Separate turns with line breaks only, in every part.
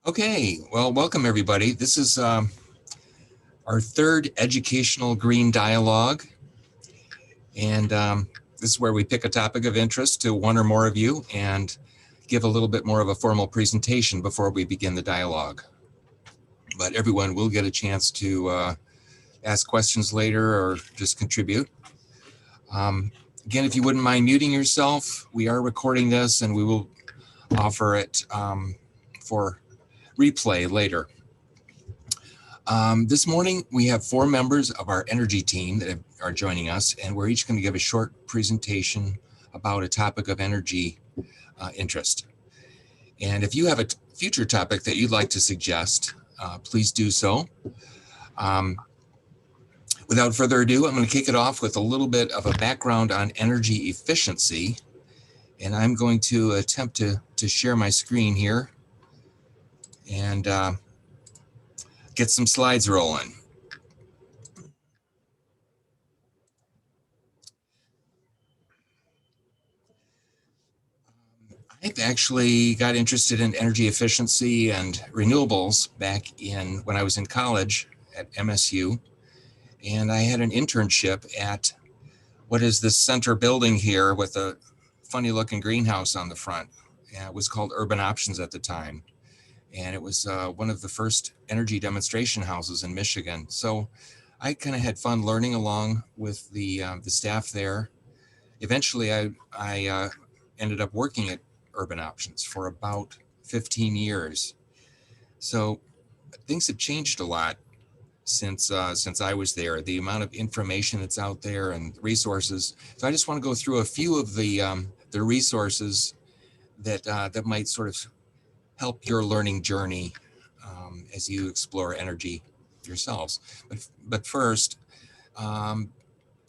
Okay, well, welcome everybody. This is our third educational green dialogue. And this is where we pick a topic of interest to one or more of you and give a little bit more of a formal presentation before we begin the dialogue. But everyone will get a chance to ask questions later or just contribute. Again, if you wouldn't mind muting yourself, we are recording this and we will offer it for replay later. This morning, we have 4 members of our energy team that are joining us, and we're each going to give a short presentation about a topic of energy interest. And if you have a future topic that you'd like to suggest, please do so. Without further ado, I'm going to kick it off with a little bit of a background on energy efficiency. And I'm going to attempt to share my screen here and get some slides rolling. I actually got interested in energy efficiency and renewables back in when I was in college at MSU. And I had an internship at what is this center building here with a funny looking greenhouse on the front. It was called Urban Options at the time. And it was one of the first energy demonstration houses in Michigan. So I kind of had fun learning along with the staff there. Eventually, I ended up working at Urban Options for about 15 years. So things have changed a lot since I was there. The amount of information that's out there and resources. So I just want to go through a few of the resources that might sort of help your learning journey as you explore energy yourselves. But first, I'm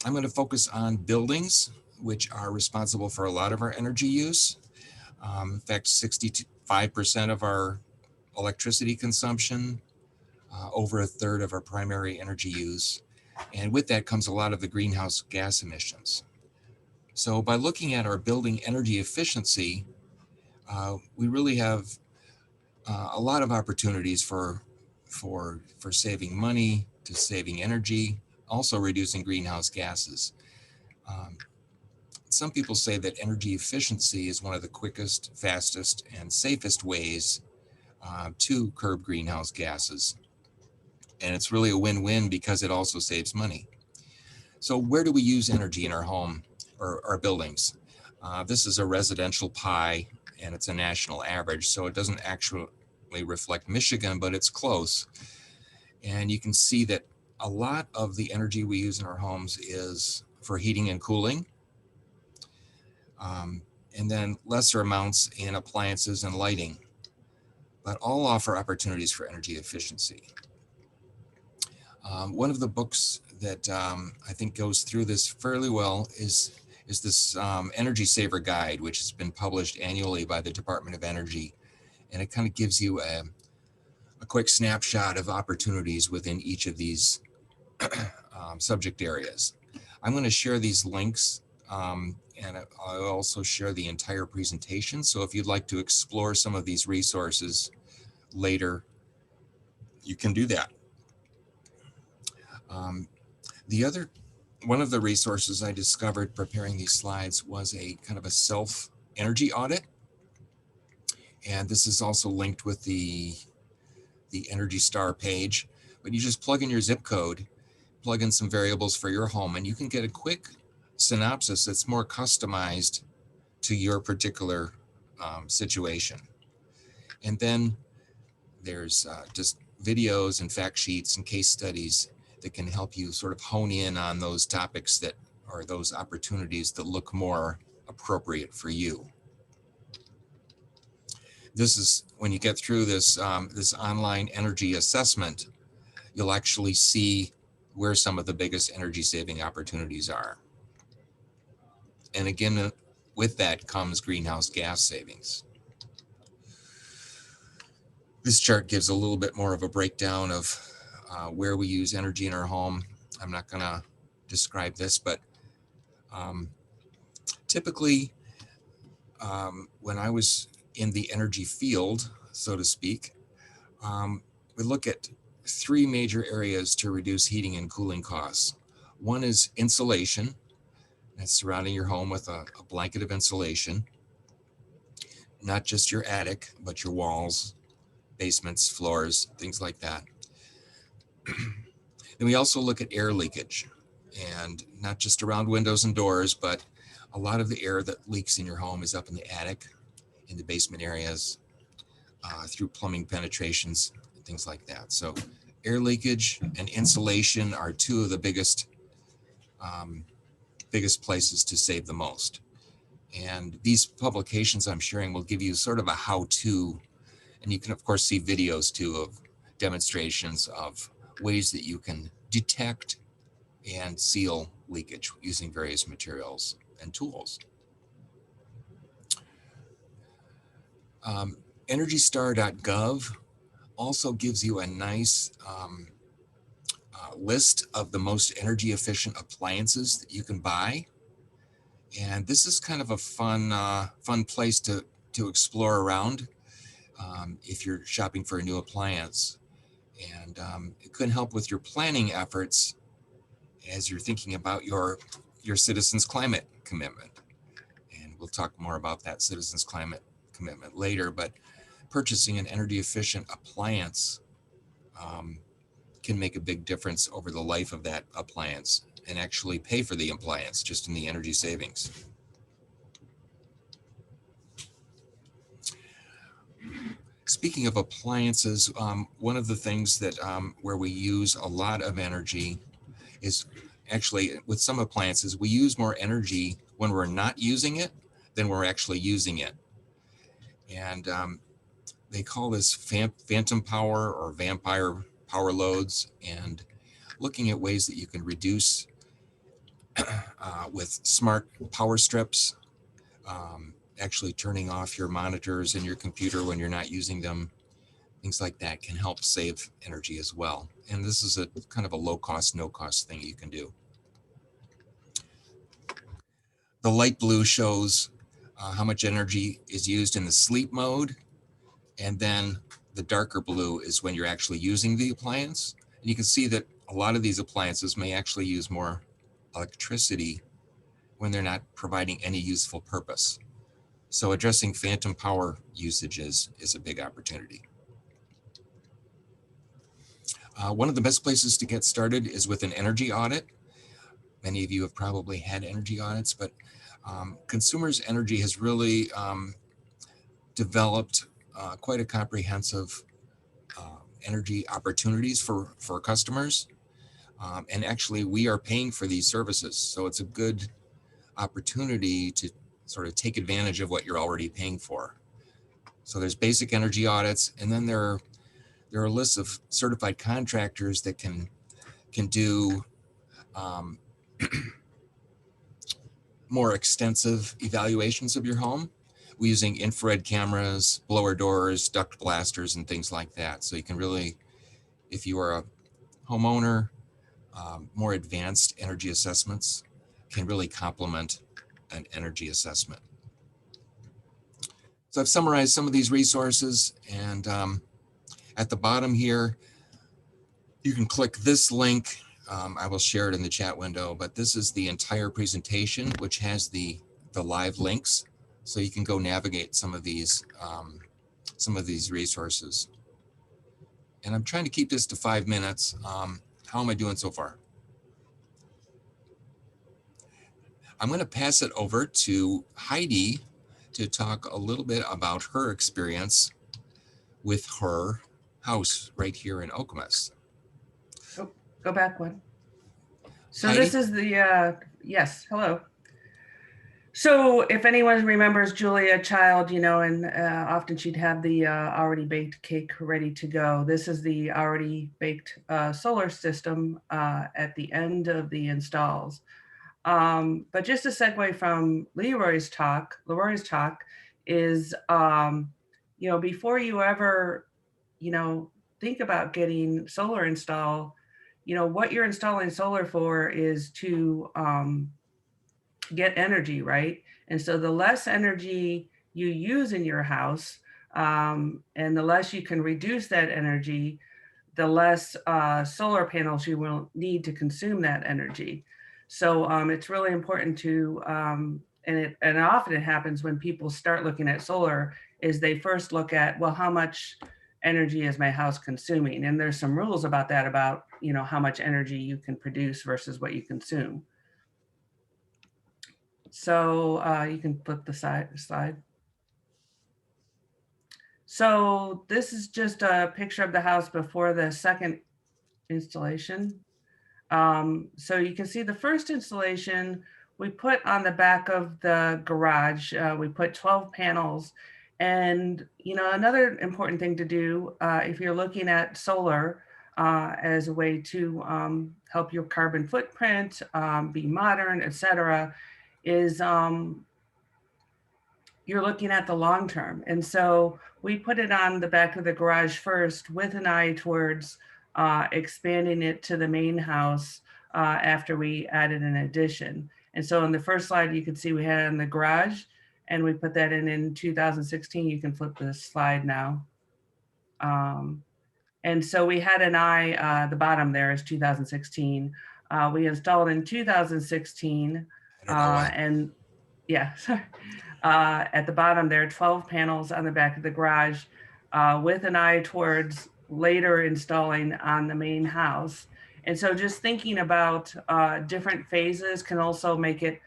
going to focus on buildings, which are responsible for a lot of our energy use. In fact, 65% of our electricity consumption, over a third of our primary energy use. And with that comes a lot of the greenhouse gas emissions. So by looking at our building energy efficiency, we really have a lot of opportunities for saving money, to saving energy, also reducing greenhouse gases. Some people say that energy efficiency is one of the quickest, fastest, and safest ways to curb greenhouse gases. And it's really a win-win because it also saves money. So where do we use energy in our home or our buildings? This is a residential pie, and it's a national average, so it doesn't actually reflect Michigan, but it's close. And you can see that a lot of the energy we use in our homes is for heating and cooling. And then lesser amounts in appliances and lighting, but all offer opportunities for energy efficiency. One of the books that I think goes through this fairly well is this Energy Saver Guide, which has been published annually by the Department of Energy. And it kind of gives you a quick snapshot of opportunities within each of these subject areas. I'm going to share these links and I'll also share the entire presentation. So if you'd like to explore some of these resources later, you can do that. One of the resources I discovered preparing these slides was a kind of a self-energy audit. And this is also linked with the Energy Star page. But you just plug in your zip code, plug in some variables for your home, and you can get a quick synopsis that's more customized to your particular situation. And then there's just videos and fact sheets and case studies that can help you sort of hone in on those topics that are those opportunities that look more appropriate for you. This is when you get through this this online energy assessment, you'll actually see where some of the biggest energy saving opportunities are. And again, with that comes greenhouse gas savings. This chart gives a little bit more of a breakdown of where we use energy in our home. I'm not going to describe this, but typically when I was in the energy field, so to speak, We look at three major areas to reduce heating and cooling costs. One is insulation. That's surrounding your home with a blanket of insulation, not just your attic, but your walls, basements, floors, things like that. Then we also look at air leakage, and not just around windows and doors, but a lot of the air that leaks in your home is up in the attic, in the basement areas, through plumbing penetrations, and things like that. So air leakage and insulation are two of the biggest places to save the most. And these publications I'm sharing will give you sort of a how-to, and you can of course see videos too of demonstrations of ways that you can detect and seal leakage using various materials and tools. EnergyStar.gov also gives you a nice list of the most energy efficient appliances that you can buy. And this is kind of a fun place to explore around if you're shopping for a new appliance. And it can help with your planning efforts as you're thinking about your citizens' climate commitment. And we'll talk more about that citizens' climate commitment later, but purchasing an energy efficient appliance can make a big difference over the life of that appliance and actually pay for the appliance just in the energy savings. Speaking of appliances, one of the things that where we use a lot of energy is actually with some appliances, we use more energy when we're not using it than we're actually using it. And they call this phantom power or vampire power loads, and looking at ways that you can reduce with smart power strips, actually turning off your monitors and your computer when you're not using them, things like that can help save energy as well. And this is a kind of a low cost, no cost thing you can do. The light blue shows how much energy is used in the sleep mode. And then the darker blue is when you're actually using the appliance. And you can see that a lot of these appliances may actually use more electricity when they're not providing any useful purpose. So addressing phantom power usages is a big opportunity. One of the best places to get started is with an energy audit. Many of you have probably had energy audits, but Consumers Energy has really developed quite a comprehensive energy opportunities for customers. And actually, we are paying for these services. So it's a good opportunity to sort of take advantage of what you're already paying for. So there's basic energy audits, and then there are lists of certified contractors that can do more extensive evaluations of your home using infrared cameras, blower doors, duct blasters, and things like that. So you can really, if you are a homeowner, more advanced energy assessments can really complement an energy assessment. So I've summarized some of these resources, and at the bottom here, you can click this link. I will share it in the chat window, but this is the entire presentation, which has the live links. So you can go navigate some of these resources. And I'm trying to keep this to 5 minutes. How am I doing so far? I'm going to pass it over to Heidi to talk a little bit about her experience with her house right here in Okemos.
Oh, go back one. So
Heidi?
This is the, yes, hello. So if anyone remembers Julia Child, and often she'd have the already baked cake ready to go. This is the already baked solar system at the end of the installs. But just a segue from Leroy's talk is, before you ever, think about getting solar installed, what you're installing solar for is to get energy, right? And so the less energy you use in your house, And the less you can reduce that energy, the less solar panels you will need to consume that energy. So it's really important to, and often it happens when people start looking at solar, is they first look at, well, how much energy is my house consuming? And there's some rules about that, about, you know, how much energy you can produce versus what you consume. So you can flip the slide. So this is just a picture of the house before the second installation. So you can see the first installation we put on the back of the garage. We put 12 panels. And, you know, another important thing to do if you're looking at solar as a way to help your carbon footprint, be modern, etc., is you're looking at the long term. And so we put it on the back of the garage first with an eye towards expanding it to the main house after we added an addition. And so in the first slide, you can see we had it in the garage, and we put that in 2016. You can flip this slide now. And so we had an eye, the bottom there is 2016. We installed in 2016,
I don't know why.
and yeah, sorry. At the bottom there, 12 panels on the back of the garage with an eye towards later installing on the main house. And so just thinking about different phases can also make it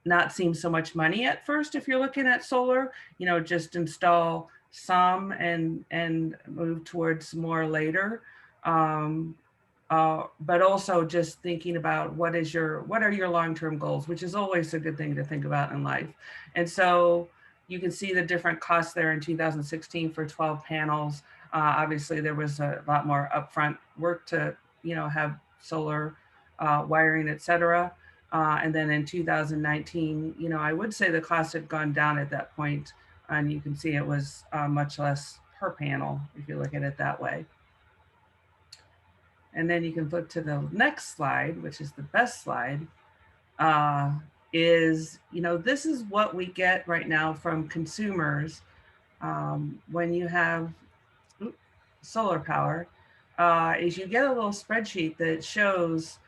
not seem so much money at first if you're looking at solar. You know, just install some and move towards more later. But also just thinking about what are your long-term goals, which is always a good thing to think about in life. And so you can see the different costs there in 2016 for 12 panels. Obviously, there was a lot more upfront work to, you know, have solar wiring, etc. And then in 2019, you know, I would say the cost had gone down at that point, and you can see it was much less per panel if you look at it that way. And then you can flip to the next slide, which is the best slide, is, you know, this is what we get right now from consumers when you have solar power, is you get a little spreadsheet that shows,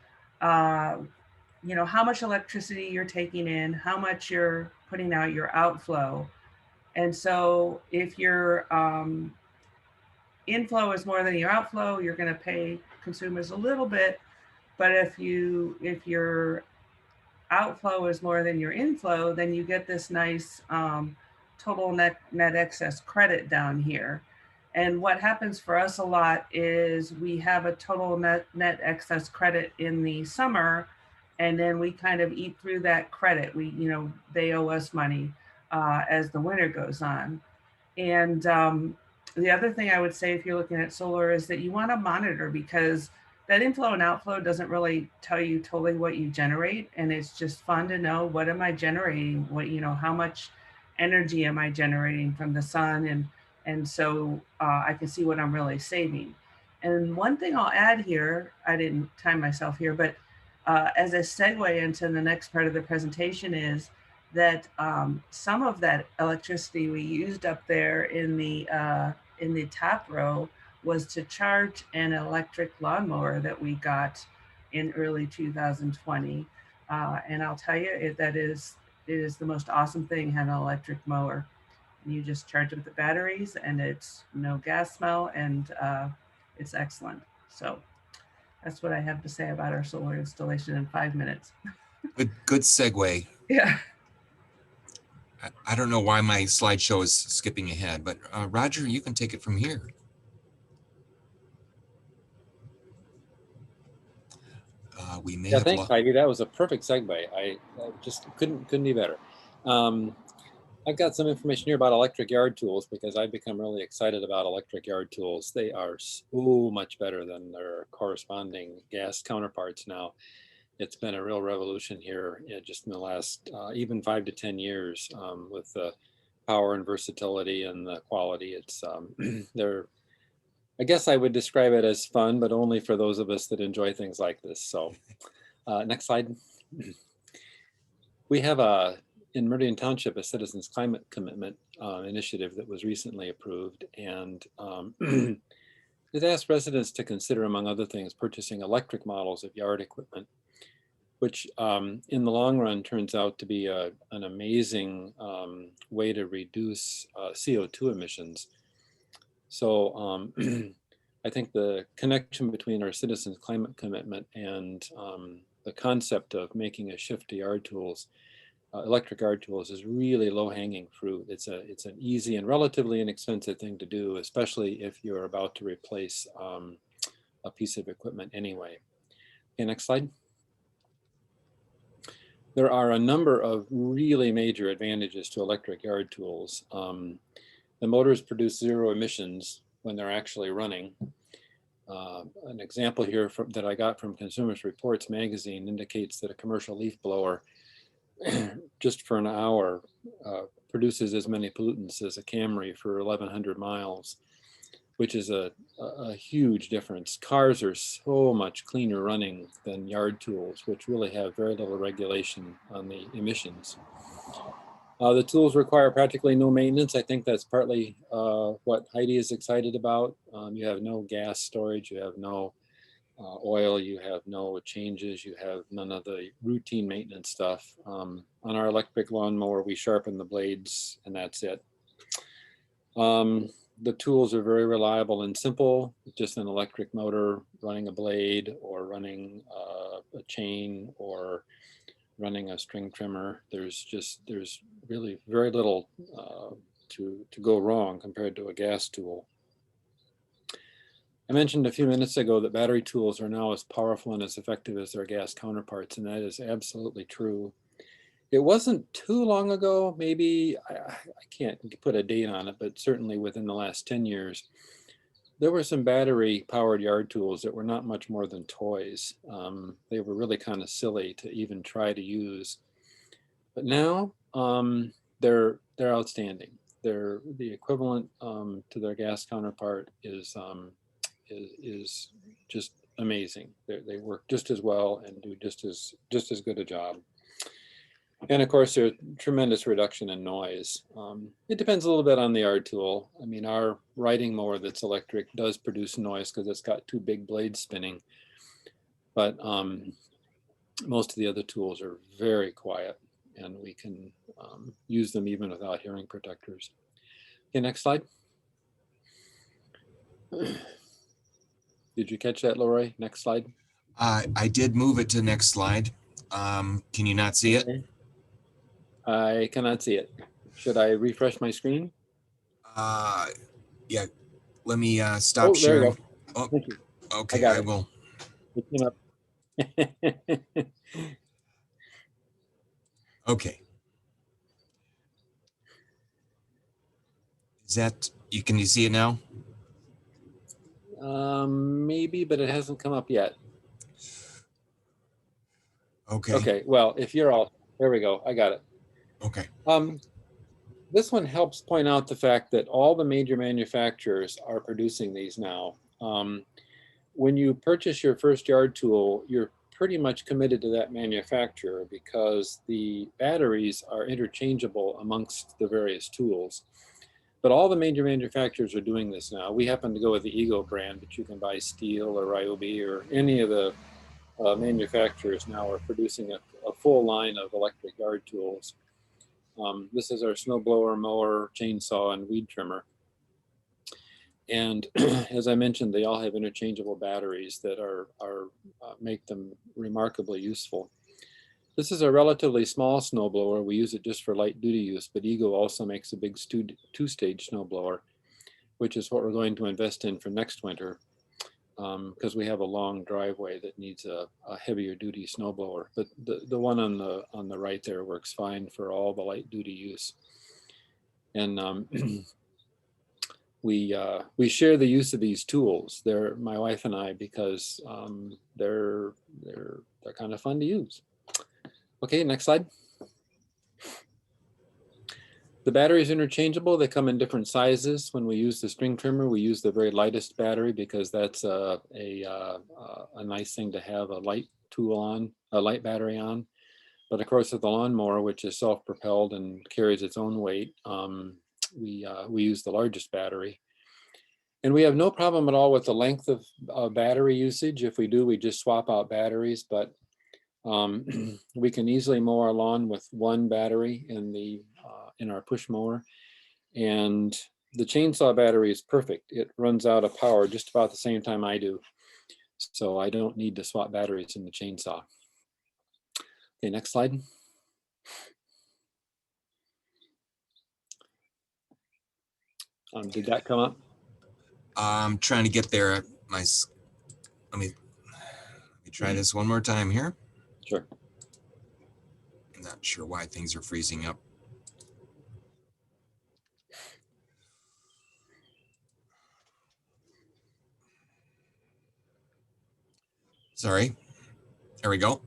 you know, how much electricity you're taking in, how much you're putting out, your outflow. And so if your inflow is more than your outflow, you're going to pay consumers a little bit. But if your outflow is more than your inflow, then you get this nice total net excess credit down here. And what happens for us a lot is we have a total net excess credit in the summer, and then we kind of eat through that credit. We, you know, they owe us money as the winter goes on. And the other thing I would say if you're looking at solar is that you want to monitor, because that inflow and outflow doesn't really tell you totally what you generate. And it's just fun to know, what am I generating? What, you know, how much energy am I generating from the sun? And so I can see what I'm really saving. And one thing I'll add here, I didn't time myself here, but as a segue into the next part of the presentation, is that some of that electricity we used up there in the top row was to charge an electric lawnmower that we got in early 2020. And I'll tell you, it is the most awesome thing, having an electric mower. You just charge it with the batteries, and it's no gas smell, and it's excellent. So that's what I have to say about our solar installation in 5 minutes.
Good segue.
Yeah.
I don't know why my slideshow is skipping ahead, but Roger, you can take it from here. We may have
thanks, Ivy. That was a perfect segue. I just couldn't be better. I've got some information here about electric yard tools, because I've become really excited about electric yard tools. They are so much better than their corresponding gas counterparts now. It's been a real revolution here just in the last even 5 to 10 years with the power and versatility and the quality. It's they're, I guess I would describe it as fun, but only for those of us that enjoy things like this. So next slide. We have a in Meridian Township a citizens climate commitment initiative that was recently approved, and it asked residents to consider, among other things, purchasing electric models of yard equipment, which in the long run turns out to be an amazing way to reduce CO2 emissions. So I think the connection between our citizens climate commitment and the concept of making a shift to yard tools, electric yard tools, is really low-hanging fruit. It's an easy and relatively inexpensive thing to do, especially if you're about to replace a piece of equipment anyway. Okay, next slide. There are a number of really major advantages to electric yard tools. The motors produce zero emissions when they're actually running. An example here that I got from Consumers Reports magazine indicates that a commercial leaf blower just for an hour produces as many pollutants as a Camry for 1,100 miles, which is a huge difference. Cars are so much cleaner running than yard tools, which really have very little regulation on the emissions. The tools require practically no maintenance. I think that's partly what Heidi is excited about. You have no gas storage, you have no oil, you have no changes, you have none of the routine maintenance stuff. On our electric lawnmower, we sharpen the blades and that's it. The tools are very reliable and simple, just an electric motor running a blade or running a chain or running a string trimmer. There's really very little to go wrong compared to a gas tool. I mentioned a few minutes ago that battery tools are now as powerful and as effective as their gas counterparts, and that is absolutely true. It wasn't too long ago, maybe, I can't put a date on it, but certainly within the last 10 years, there were some battery powered yard tools that were not much more than toys. They were really kind of silly to even try to use. But now they're outstanding. They're the equivalent to their gas counterpart is just amazing. They work just as well and do just as good a job. And of course, there's tremendous reduction in noise. It depends a little bit on the yard tool. I mean, our riding mower that's electric does produce noise because it's got two big blades spinning. But most of the other tools are very quiet, and we can use them even without hearing protectors. Okay, next slide. Did you catch that, Leroy? Next slide.
I did move it to the next slide. Can you not see it?
I cannot see it. Should I refresh my screen?
Yeah, let me stop
Oh,
sharing.
there you go.
Oh,
Thank you.
okay, I will.
It came up.
Okay. Is that, can you see it now?
Maybe, but it hasn't come up yet.
Okay.
Okay, well, if you're all, there we go, I got it.
Okay.
This one helps point out the fact that all the major manufacturers are producing these now. When you purchase your first yard tool, you're pretty much committed to that manufacturer because the batteries are interchangeable amongst the various tools. But all the major manufacturers are doing this now. We happen to go with the Ego brand, but you can buy Steel or Ryobi or any of the manufacturers now are producing a full line of electric yard tools. This is our snow blower, mower, chainsaw, and weed trimmer. And as I mentioned, they all have interchangeable batteries that make them remarkably useful. This is a relatively small snowblower. We use it just for light duty use, but Ego also makes a big two-stage snowblower, which is what we're going to invest in for next winter because we have a long driveway that needs a heavier duty snowblower. But the one on the right there works fine for all the light duty use. And we share the use of these tools. They're my wife and I because they're kind of fun to use. Okay, next slide. The battery is interchangeable. They come in different sizes. When we use the string trimmer, we use the very lightest battery because that's a nice thing to have a light tool on, a light battery on. But of course, with the lawnmower, which is self-propelled and carries its own weight, we use the largest battery. And we have no problem at all with the length of battery usage. If we do, we just swap out batteries, but we can easily mow our lawn with one battery in our push mower. And the chainsaw battery is perfect. It runs out of power just about the same time I do. So I don't need to swap batteries in the chainsaw. Okay, next slide. Did that come up?
I'm trying to get there. Let me try this one more time here.
Sure.
I'm not sure why things are freezing up. Sorry. There we go.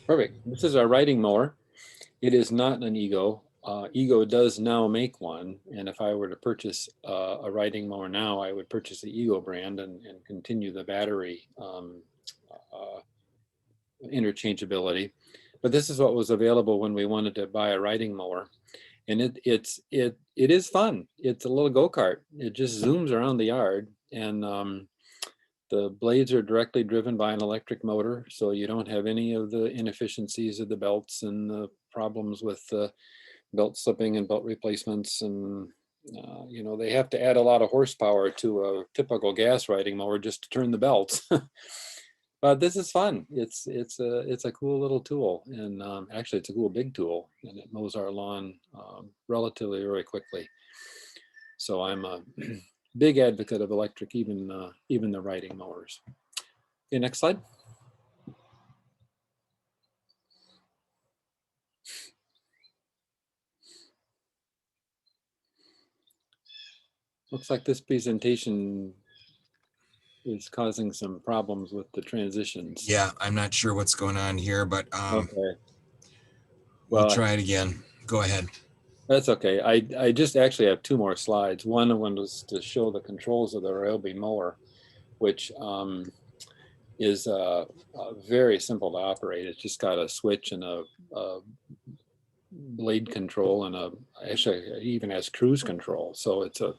Perfect. This is our riding mower. It is not an Ego. Ego does now make one. And if I were to purchase a riding mower now, I would purchase the Ego brand and continue the battery interchangeability. But this is what was available when we wanted to buy a riding mower. And it is fun. It's a little go-kart. It just zooms around the yard, and the blades are directly driven by an electric motor, so you don't have any of the inefficiencies of the belts and the problems with the belt slipping and belt replacements. And you know, they have to add a lot of horsepower to a typical gas riding mower just to turn the belts. But this is fun. It's a cool little tool, and actually it's a cool big tool, and it mows our lawn relatively very quickly. So I'm a big advocate of electric, even the riding mowers. Okay, next slide. Looks like this presentation is causing some problems with the transitions.
Yeah, I'm not sure what's going on here, but
Okay.
we'll
Well,
try it again. Go ahead.
That's okay. I just actually have two more slides. One was to show the controls of the Ryobi mower, which is very simple to operate. It's just got a switch and a blade control, and actually it even has cruise control. So it's a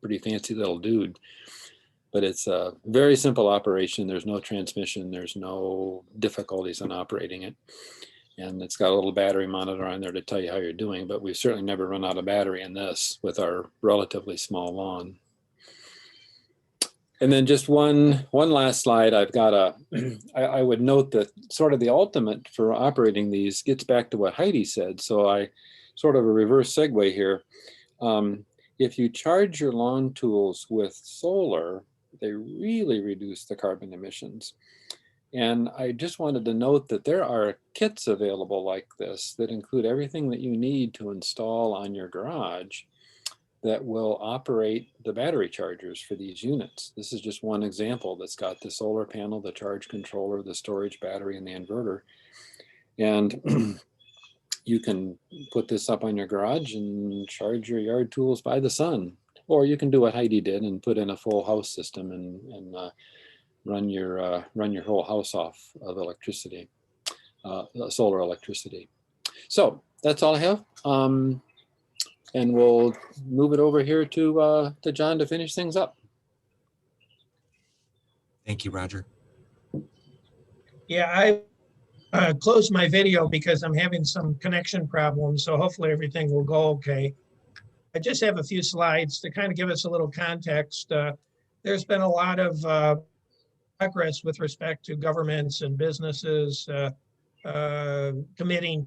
pretty fancy little dude. But it's a very simple operation. There's no transmission. There's no difficulties in operating it. And it's got a little battery monitor on there to tell you how you're doing, but we've certainly never run out of battery in this with our relatively small lawn. And then just one last slide. I've got I would note that sort of the ultimate for operating these gets back to what Heidi said. So I sort of a reverse segue here. If you charge your lawn tools with solar, they really reduce the carbon emissions. And I just wanted to note that there are kits available like this that include everything that you need to install on your garage that will operate the battery chargers for these units. This is just one example that's got the solar panel, the charge controller, the storage battery, and the inverter. And you can put this up on your garage and charge your yard tools by the sun. Or you can do what Heidi did and put in a full house system and run your whole house off of electricity, solar electricity. So that's all I have. And we'll move it over here to John to finish things up.
Thank you, Roger.
Yeah, I closed my video because I'm having some connection problems, so hopefully everything will go okay. I just have a few slides to kind of give us a little context. There's been a lot of progress with respect to governments and businesses committing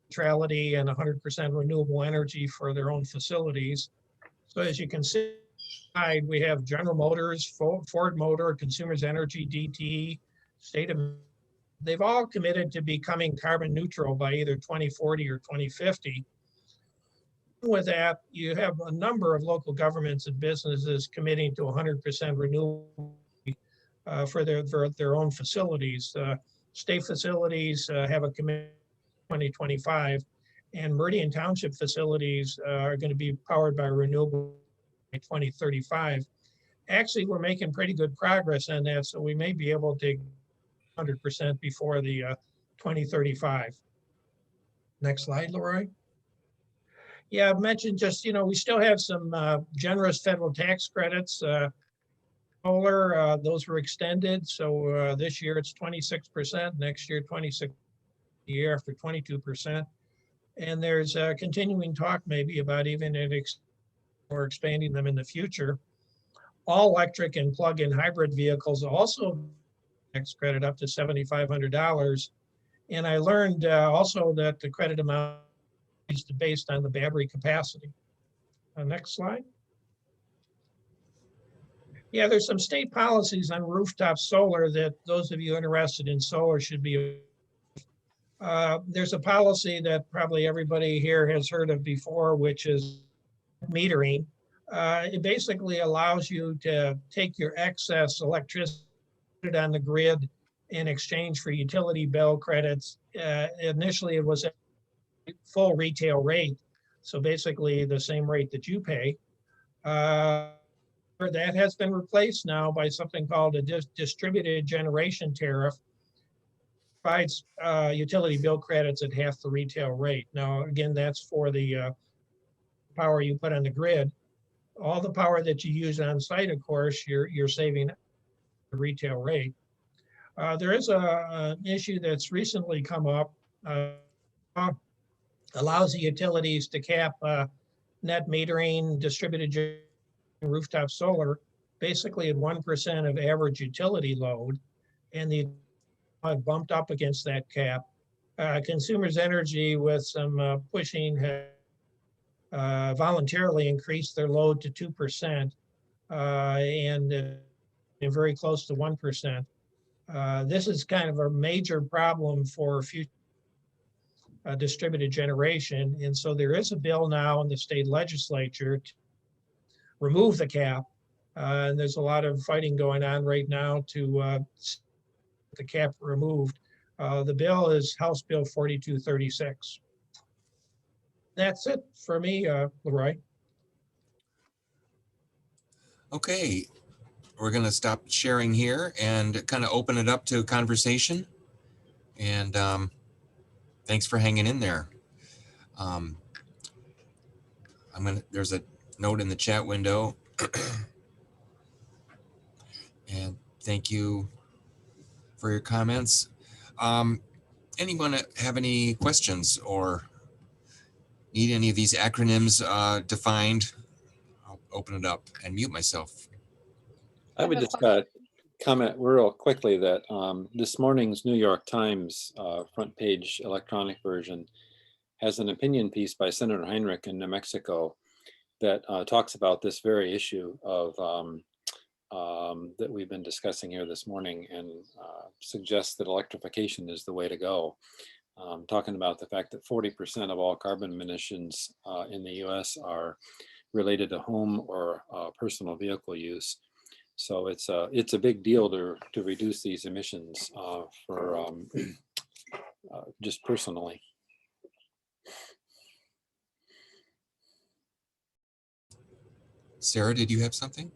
neutrality and 100% renewable energy for their own facilities. So as you can see, we have General Motors, Ford Motor, Consumers Energy, DTE, State of, they've all committed to becoming carbon neutral by either 2040 or 2050. With that, you have a number of local governments and businesses committing to 100% renewable for their own facilities. State facilities have a commitment 2025, and Meridian Township facilities are going to be powered by renewable by 2035. Actually, we're making pretty good progress on that, so we may be able to 100% before the 2035. Next slide, Leroy. Yeah, I've mentioned just, we still have some generous federal tax credits. Solar, those were extended. So this year it's 26%, next year 26%, the year after 22%. And there's continuing talk maybe about even or expanding them in the future. All electric and plug-in hybrid vehicles also tax credit up to $7,500. And I learned also that the credit amount is based on the battery capacity. Next slide. Yeah, there's some state policies on rooftop solar that those of you interested in solar should be. There's a policy that probably everybody here has heard of before, which is metering. It basically allows you to take your excess electricity, put it on the grid in exchange for utility bill credits. Initially, it was a full retail rate. So basically the same rate that you pay. That has been replaced now by something called a distributed generation tariff. Provides utility bill credits at half the retail rate. Now, again, that's for the power you put on the grid. All the power that you use on site, of course, you're saving the retail rate. There is an issue that's recently come up. Allows the utilities to cap net metering, distributed rooftop solar, basically at 1% of average utility load, and the bumped up against that cap. Consumers Energy, with some pushing, voluntarily increased their load to 2% and very close to 1%. This is kind of a major problem for future distributed generation. And so there is a bill now in the state legislature to remove the cap. And there's a lot of fighting going on right now to the cap removed. The bill is House Bill 4236. That's it for me, Leroy.
Okay, we're going to stop sharing here and kind of open it up to conversation. And thanks for hanging in there. There's a note in the chat window. And thank you for your comments. Anyone have any questions or need any of these acronyms defined? I'll open it up and mute myself.
I would just comment real quickly that this morning's New York Times front page electronic version has an opinion piece by Senator Heinrich in New Mexico that talks about this very issue of that we've been discussing here this morning, and suggests that electrification is the way to go. Talking about the fact that 40% of all carbon emissions in the US are related to home or personal vehicle use. So it's a big deal to reduce these emissions for just personally.
Sarah, did you have something?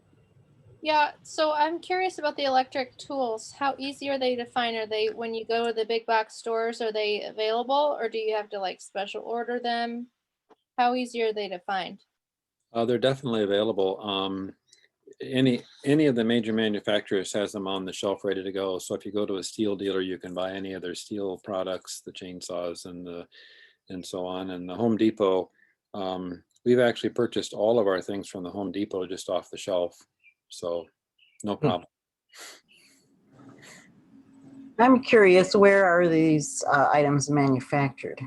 Yeah, so I'm curious about the electric tools. How easy are they to find? Are they, when you go to the big box stores, are they available, or do you have to like special order them? How easy are they to find?
They're definitely available. Any of the major manufacturers has them on the shelf ready to go. So if you go to a steel dealer, you can buy any of their steel products, the chainsaws and so on. And the Home Depot, we've actually purchased all of our things from the Home Depot just off the shelf. So no problem.
I'm curious, where are these items manufactured?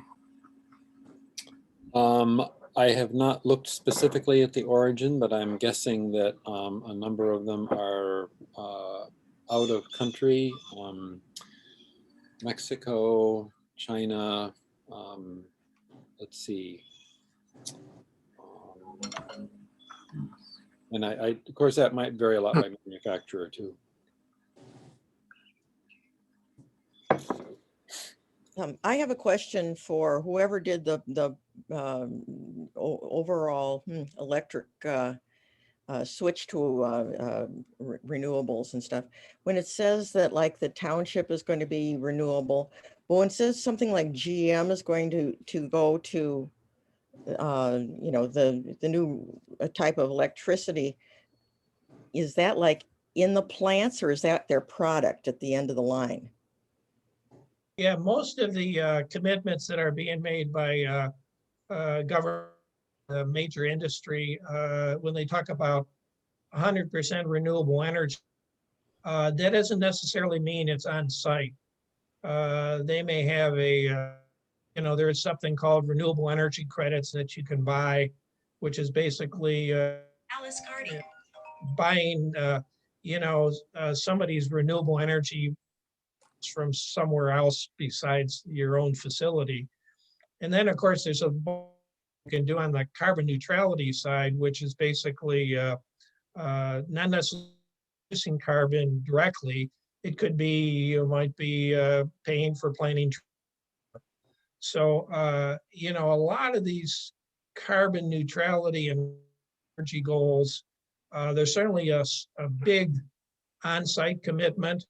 I have not looked specifically at the origin, but I'm guessing that a number of them are out of country, Mexico, China, let's see. And I, of course, that might vary a lot by manufacturer too.
I have a question for whoever did the overall electric switch to renewables and stuff. When it says that like the township is going to be renewable, Well, it says something like GM is going to go to, you know, the new type of electricity. Is that like in the plants or is that their product at the end of the line?
Yeah, most of the commitments that are being made by government, major industry, when they talk about 100% renewable energy, that doesn't necessarily mean it's on site. They may have you know, there's something called renewable energy credits that you can buy, which is basically buying, you know, somebody's renewable energy from somewhere else besides your own facility. And then, of course, there's a you can do on the carbon neutrality side, which is basically not necessarily producing carbon directly. It could be, you might be paying for planting. So, you know, a lot of these carbon neutrality and energy goals, there's certainly a big on-site commitment,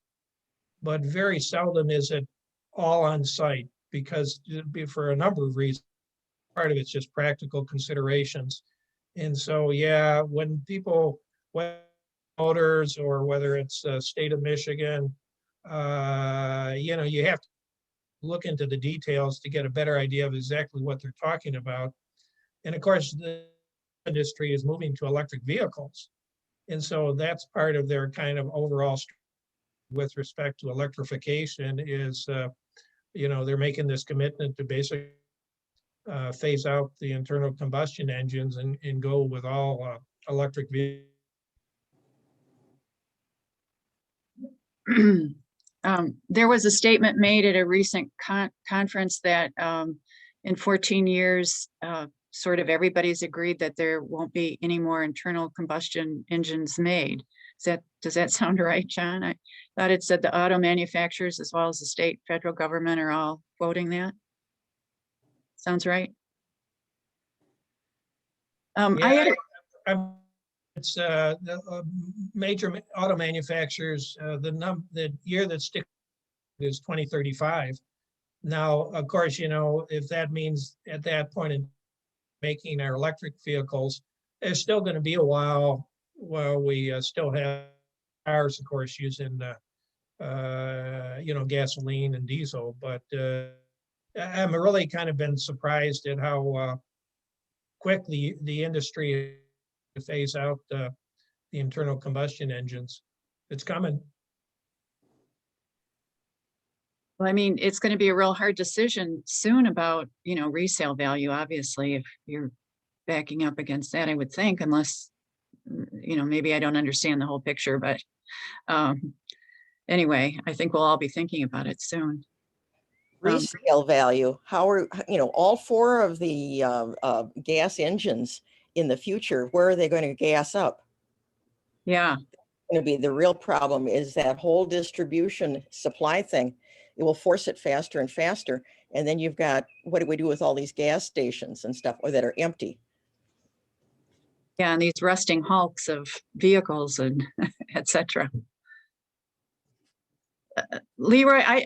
but very seldom is it all on site because for a number of reasons. Part of it's just practical considerations. And so, yeah, when people, whether motors or whether it's state of Michigan, you know, you have to look into the details to get a better idea of exactly what they're talking about. And of course, the industry is moving to electric vehicles. And so that's part of their kind of overall with respect to electrification is, you know, they're making this commitment to basically phase out the internal combustion engines and go with all electric vehicles.
There was a statement made at a recent conference that in 14 years, sort of everybody's agreed that there won't be any more internal combustion engines made. Does that sound right, John? I thought it said the auto manufacturers as well as the state, federal government are all quoting that. Sounds right?
Yeah, it's the major auto manufacturers, the year that sticks is 2035. Now, of course, you know, if that means at that point in making our electric vehicles, there's still going to be a while we still have cars, of course, using you know, gasoline and diesel. But I'm really kind of been surprised at how quickly the industry phase out the internal combustion engines. It's coming.
Well, I mean, it's going to be a real hard decision soon about, you know, resale value, obviously, if you're backing up against that, I would think, unless, you know, maybe I don't understand the whole picture, but anyway, I think we'll all be thinking about it soon.
Resale value, how are, you know, all four of the gas engines in the future, where are they going to gas up?
Yeah.
Going to be the real problem is that whole distribution supply thing. It will force it faster and faster. And then you've got, what do we do with all these gas stations and stuff that are empty?
Yeah, and these rusting hulks of vehicles and et cetera. Leroy,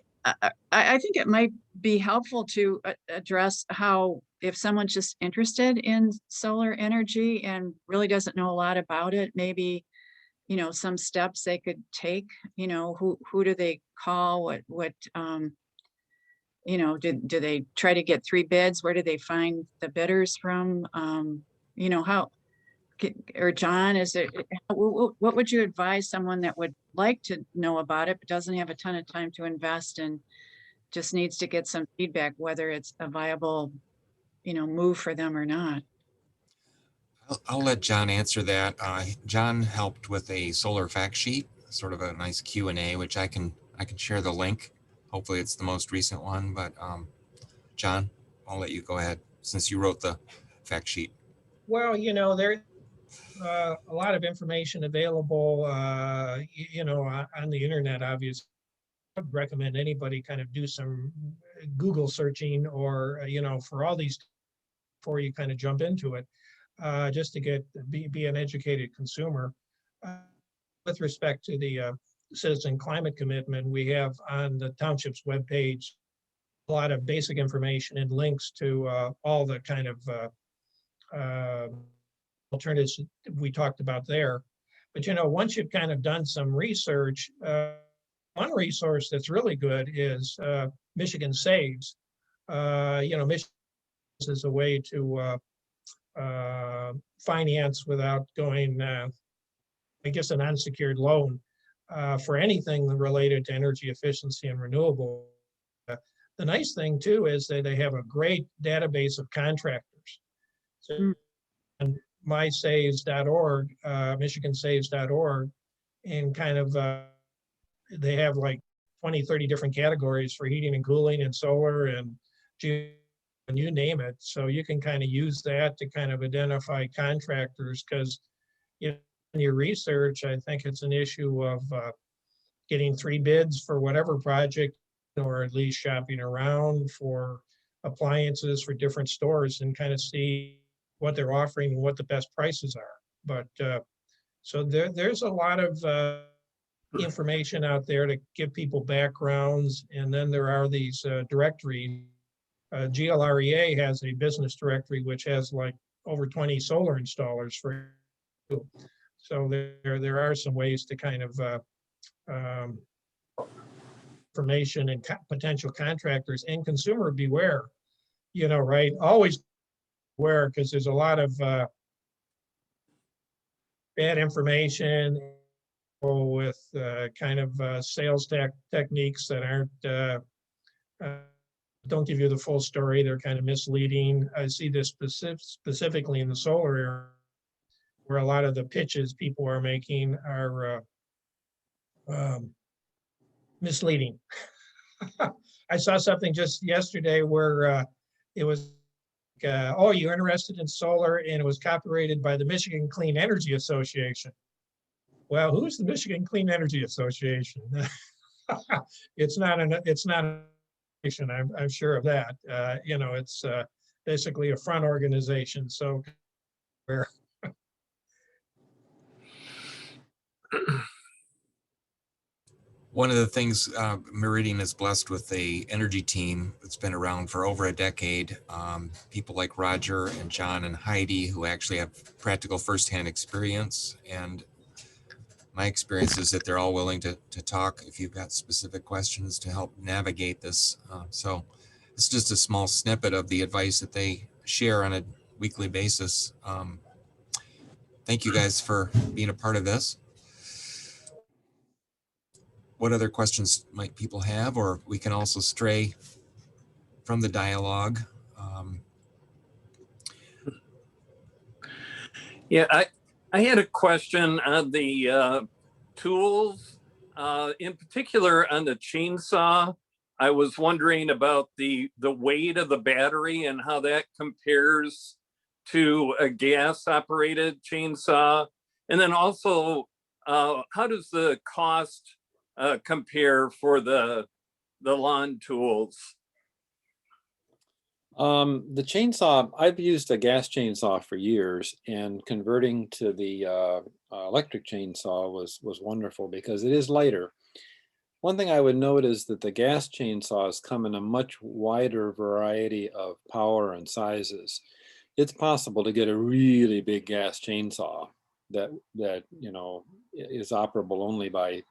I think it might be helpful to address how, if someone's just interested in solar energy and really doesn't know a lot about it, maybe, you know, some steps they could take, you know, who do they call, what you know, do they try to get 3 bids? Where do they find the bidders from? You know, how, or John, is it, what would you advise someone that would like to know about it, but doesn't have a ton of time to invest and just needs to get some feedback, whether it's a viable, you know, move for them or not?
I'll let John answer that. John helped with a solar fact sheet, sort of a nice Q&A, which I can share the link. Hopefully it's the most recent one, but John, I'll let you go ahead since you wrote the fact sheet.
Well, you know, there's a lot of information available, you know, on the internet, obviously. I'd recommend anybody kind of do some Google searching or, you know, for all these before you kind of jump into it, just to be an educated consumer. With respect to the citizen climate commitment, we have on the township's webpage a lot of basic information and links to all the kind of alternatives we talked about there. But once you've kind of done some research, one resource that's really good is Michigan Saves. Michigan is a way to finance without going, I guess, an unsecured loan for anything related to energy efficiency and renewable. The nice thing too is that they have a great database of contractors. So, and mysaves.org, michigansaves.org, and kind of they have like 20, 30 different categories for heating and cooling and solar and you name it. So you can kind of use that to kind of identify contractors, because in your research, I think it's an issue of getting 3 bids for whatever project, or at least shopping around for appliances for different stores and kind of see what they're offering and what the best prices are. But so there's a lot of information out there to give people backgrounds. And then there are these directories. GLREA has a business directory which has like over 20 solar installers for you. So there are some ways to kind of information and potential contractors, and consumer beware, right? Always beware, because there's a lot of bad information with kind of sales techniques that aren't don't give you the full story. They're kind of misleading. I see this specifically in the solar area, where a lot of the pitches people are making are misleading. I saw something just yesterday where it was, oh, you're interested in solar, and it was copyrighted by the Michigan Clean Energy Association. Well, who's the Michigan Clean Energy Association? It's not I'm sure of that. It's basically a front organization. So
one of the things, Meridian is blessed with a energy team that's been around for over a decade. People like Roger and John and Heidi, who actually have practical firsthand experience. And my experience is that they're all willing to talk if you've got specific questions to help navigate this. So it's just a small snippet of the advice that they share on a weekly basis. Thank you guys for being a part of this. What other questions might people have, or we can also stray from the dialogue.
Yeah, I had a question on the tools, in particular on the chainsaw. I was wondering about the weight of the battery and how that compares to a gas operated chainsaw. And then also, how does the cost compare for the lawn tools?
The chainsaw, I've used a gas chainsaw for years, and converting to the electric chainsaw was wonderful because it is lighter. One thing I would note is that the gas chainsaws come in a much wider variety of power and sizes. It's possible to get a really big gas chainsaw that is operable only by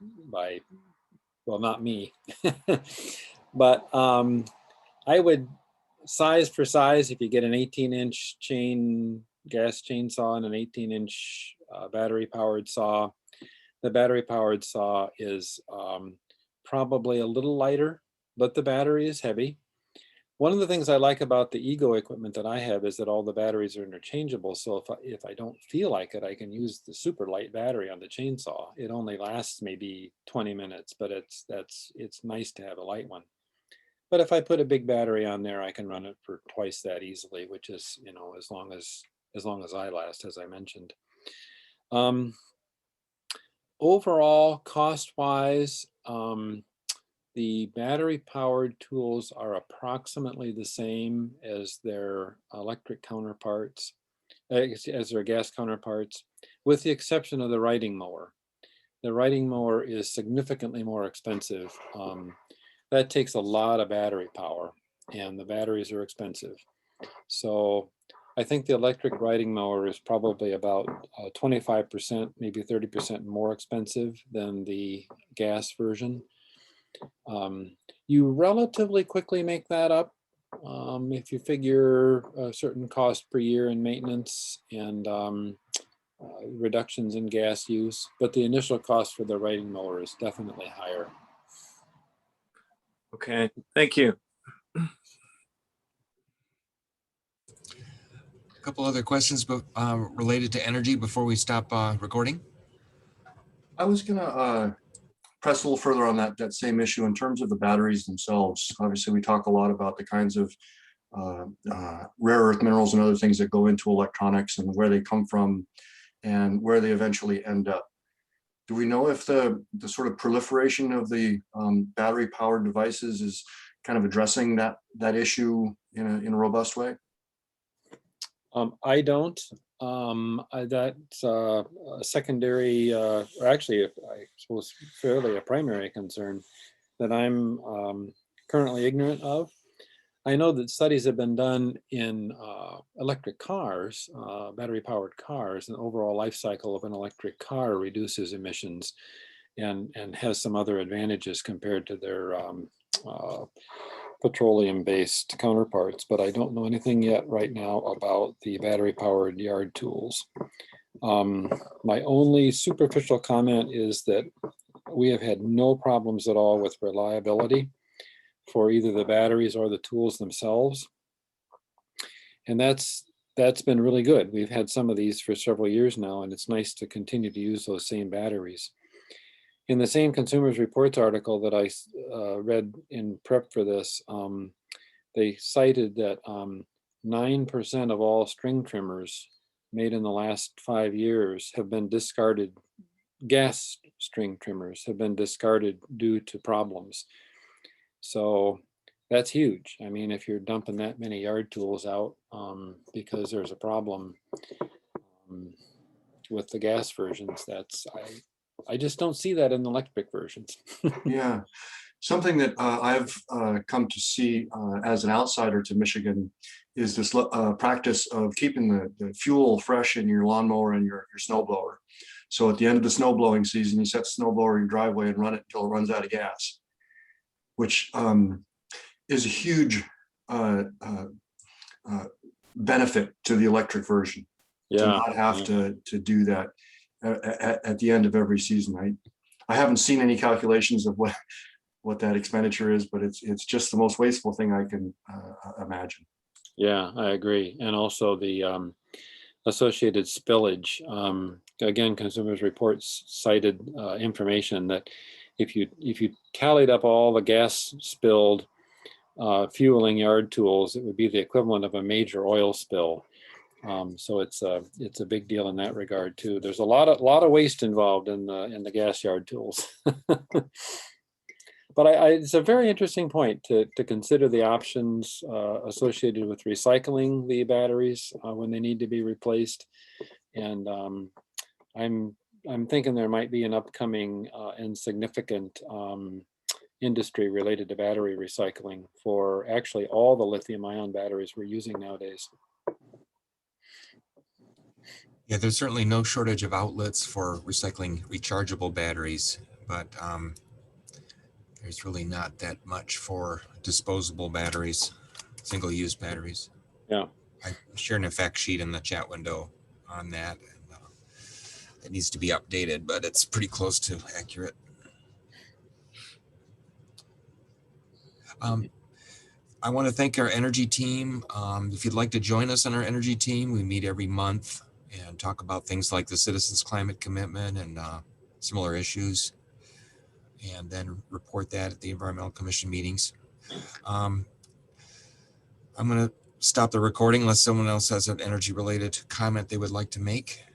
well, not me, but I would, size for size, if you get an 18-inch gas chainsaw and an 18-inch battery powered saw, the battery powered saw is probably a little lighter, but the battery is heavy. One of the things I like about the Ego equipment that I have is that all the batteries are interchangeable. So if I don't feel like it, I can use the super light battery on the chainsaw. It only lasts maybe 20 minutes, but it's nice to have a light one. But if I put a big battery on there, I can run it for twice that easily, which is, as long as I last, as I mentioned. Overall, cost-wise, the battery-powered tools are approximately the same as their electric counterparts, as their gas counterparts, with the exception of the riding mower. The riding mower is significantly more expensive. That takes a lot of battery power, and the batteries are expensive. So I think the electric riding mower is probably about 25%, maybe 30% more expensive than the gas version. You relatively quickly make that up if you figure a certain cost per year in maintenance and reductions in gas use, but the initial cost for the riding mower is definitely higher.
Okay, thank you.
A couple other questions, but related to energy before we stop recording.
I was gonna press a little further on that same issue in terms of the batteries themselves. Obviously, we talk a lot about the kinds of rare earth minerals and other things that go into electronics and where they come from and where they eventually end up. Do we know if the sort of proliferation of the battery powered devices is kind of addressing that issue in a robust way?
I don't. That's a secondary, or actually, I suppose, fairly a primary concern that I'm currently ignorant of. I know that studies have been done in electric cars, battery-powered cars, and the overall life cycle of an electric car reduces emissions and has some other advantages compared to their petroleum-based counterparts, but I don't know anything yet right now about the battery-powered yard tools. My only superficial comment is that we have had no problems at all with reliability for either the batteries or the tools themselves. And that's been really good. We've had some of these for several years now, and it's nice to continue to use those same batteries. In the same Consumers Reports article that I read in prep for this, they cited that 9% of all string trimmers made in the last 5 years have been discarded. Gas string trimmers have been discarded due to problems. So that's huge. I mean, if you're dumping that many yard tools out because there's a problem with the gas versions, I just don't see that in the electric versions.
Yeah, something that I've come to see as an outsider to Michigan is this practice of keeping the fuel fresh in your lawnmower and your snowblower. So at the end of the snow blowing season, you set the snowblower in your driveway and run it until it runs out of gas, which is a huge benefit to the electric version. To not have to do that at the end of every season. I haven't seen any calculations of what that expenditure is, but it's just the most wasteful thing I can imagine.
Yeah, I agree. And also the associated spillage. Again, Consumers Reports cited information that if you tallied up all the gas spilled fueling yard tools, it would be the equivalent of a major oil spill. So it's a big deal in that regard too. There's a lot of waste involved in the gas yard tools. But it's a very interesting point to consider the options associated with recycling the batteries when they need to be replaced. And I'm thinking there might be an upcoming and significant industry related to battery recycling for actually all the lithium-ion batteries we're using nowadays.
Yeah, there's certainly no shortage of outlets for recycling rechargeable batteries, but there's really not that much for disposable batteries, single-use batteries.
Yeah.
I shared an fact sheet in the chat window on that. And, it needs to be updated, but it's pretty close to accurate. I want to thank our energy team. If you'd like to join us on our energy team, we meet every month and talk about things like the Citizens Climate Commitment and similar issues, and then report that at the Environmental Commission meetings. I'm going to stop the recording unless someone else has an energy related comment they would like to make.